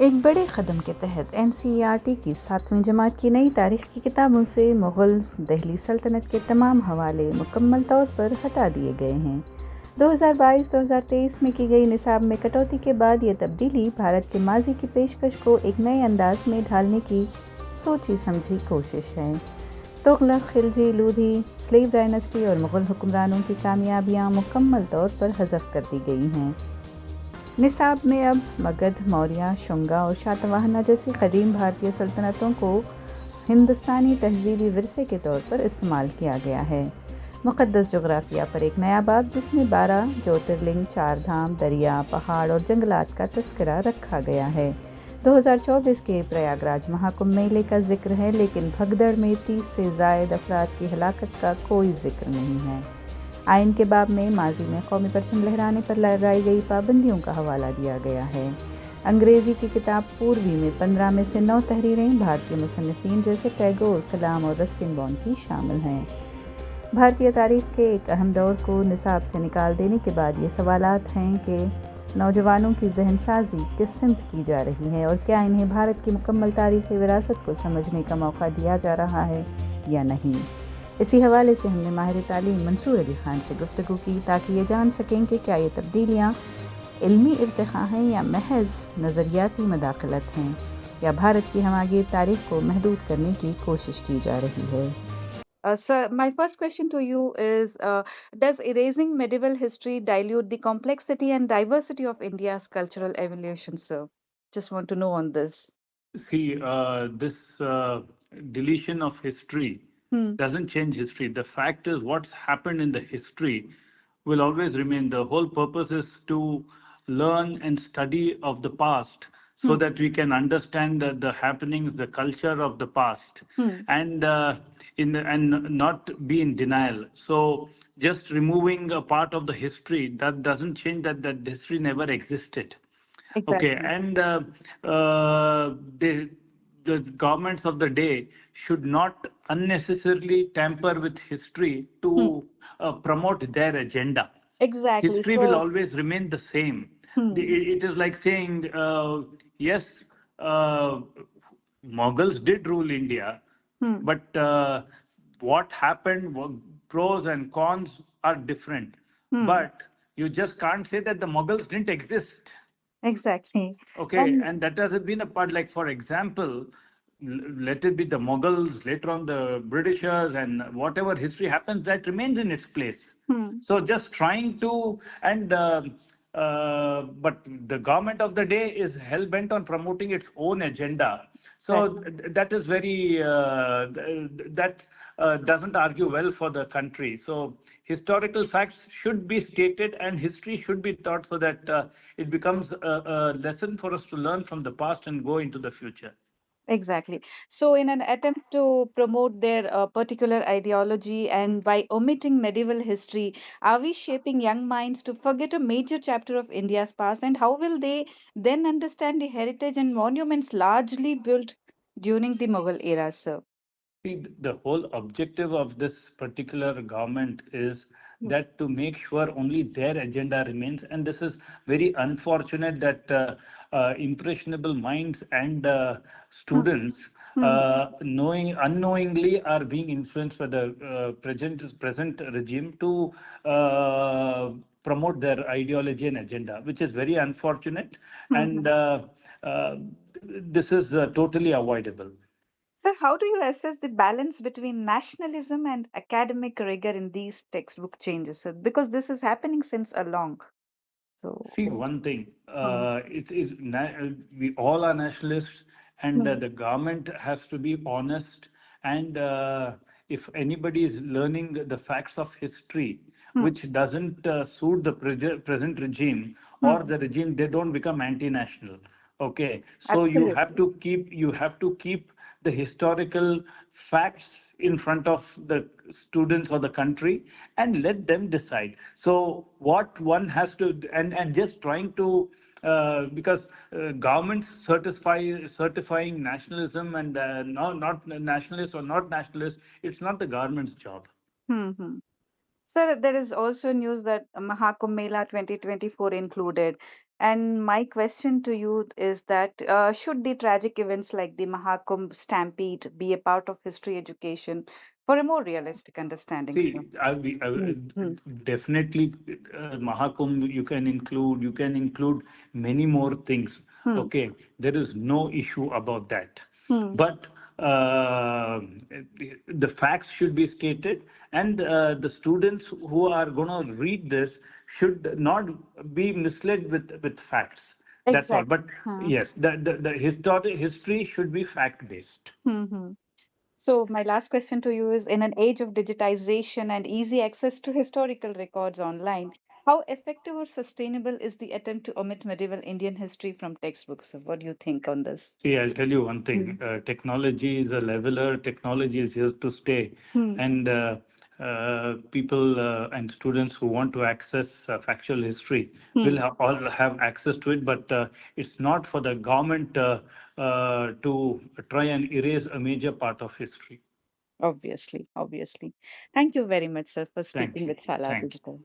एक बड़े क़दम के तहत एनसीईआरटी की 7वीं जमात की नई तारीख़ की किताबों से मुग़ल्स दिल्ली सल्तनत के तमाम हवाले मुकम्मल तौर पर हटा दिए गए हैं। 2022-2023 में की गई निसाब में कटौती के बाद ये तब्दीली भारत के माजी की पेशकश को एक नए अंदाज में ढालने की सोची समझी कोशिश है। तुगलक, खिलजी, लोधी, स्लेव डायनेस्टी और मुग़ल हुक्मरानों की कामयाबियाँ मुकम्मल तौर पर हज़फ कर दी गई हैं। निसाब में अब मगध, मौर्य, शुंगा और शातवाहना जैसी कदीम भारतीय सल्तनतों को हिंदुस्तानी तहजीबी विरसे के तौर पर इस्तेमाल किया गया है। मुक़द्दस जोग्राफिया पर एक नया बाब जिसमें 12 ज्योतिर्लिंग, 4 धाम, दरिया, पहाड़ और जंगलात का तस्करा रखा गया है। 2024 के प्रयागराज महाकुंभ मेले का जिक्र है, लेकिन भगदड़ में 30 से ज़ायद अफराद की हलाकत का कोई जिक्र नहीं है। आइन के बाब में माजी में कौमी परचम लहराने पर लगाई गई पाबंदियों का हवाला दिया गया है। अंग्रेज़ी की किताब पूर्वी में 15 में से 9 तहरीरें भारतीय मुसन्निफ़ीन जैसे टैगोर, कलाम और रस्किन बॉन्ड की शामिल हैं। भारतीय तारीख़ के एक अहम दौर को निसाब से निकाल देने के बाद ये सवालात हैं कि नौजवानों की जहनसाजी किस सिमत की जा रही है और क्या इन्हें भारत की मुकम्मल तारीख़ी विरासत को समझने का मौका दिया जा रहा है या नहीं। इसी हवाले से हमने माहिर तालीम मंसूर अली ख़ान से गुफ्तगू की ताकि ये जान सकें कि क्या ये तब्दीलियाँ इल्मी इर्तिक़ा हैं या महज नज़रियाती मदाखलत हैं, या भारत की हमागी तारीख़ को महदूद करने की कोशिश की जा रही है। Sir, my first question to you is, does erasing medieval history dilute the complexity and diversity of India's cultural evolution, sir? Just want to know on this. See, this deletion of history doesn't change history. The fact is, what's happened in the history will always remain. The whole purpose is to learn and study of the past so that we can understand the happenings, the culture of the past, and and not be in denial. So just removing a part of the history, that doesn't change that history never existed. Exactly. Okay, and the governments of the day should not unnecessarily tamper with history to promote their agenda. Exactly. History will always remain the same. It is like saying, yes, Mughals did rule India, but what happened, pros and cons are different. But you just can't say that the Mughals didn't exist. Exactly. Okay, and that has been a part, like, for example, let it be the Mughals, later on the Britishers, and whatever history happens, that remains in its place. So just trying to, and but the government of the day is hell bent on promoting its own agenda. So that is very, that doesn't argue well for the country. So historical facts should be stated and history should be taught so that it becomes a lesson for us to learn from the past and go into the future. Exactly. So, in an attempt to promote their particular ideology and by omitting medieval history, are we shaping young minds to forget a major chapter of India's past? And how will they then understand the heritage and monuments largely built during the Mughal era, sir? See, the whole objective of this particular government is that to make sure only their agenda remains. And this is very unfortunate that impressionable minds and students unknowingly are being influenced by the present regime to promote their ideology and agenda, which is very unfortunate. And this is totally avoidable. Sir, how do you assess the balance between nationalism and academic rigor in these textbook changes, sir? Because this is happening since a long. So, See, one thing, we all are nationalists, and the government has to be honest. And if anybody is learning the facts of history, which doesn't suit the present regime or the regime, they don't become anti-national. Okay, so you have to keep the historical facts in front of the students or the country and let them decide. So what one has to, and just trying to, because governments certifying nationalism and not nationalist or not nationalist, it's not the government's job. Sir, there is also news that Mahakumbh Mela 2024 included. And my question to you is that should the tragic events like the Mahakumbh Stampede be a part of history education for a more realistic understanding, sir? See, Hmm. Hmm. definitely Mahakumbh you can include many more things. Hmm. Okay, there is no issue about that. Hmm. But the facts should be stated, and the students who are going to read this should not be misled with facts. That's all. Exactly. But yes, the history should be fact based. Hmm. So, my last question to you is, in an age of digitization and easy access to historical records online, how effective or sustainable is the attempt to omit medieval Indian history from textbooks? So what do you think on this? See, I'll tell you one thing. Hmm. Technology is a leveler. Technology is here to stay, Hmm. and people and students who want to access factual history will all have access to it. But it's not for the government to try and erase a major part of history. Obviously, obviously. Thank you very much, sir, for Thank speaking you. with Salar Thank you. Digital.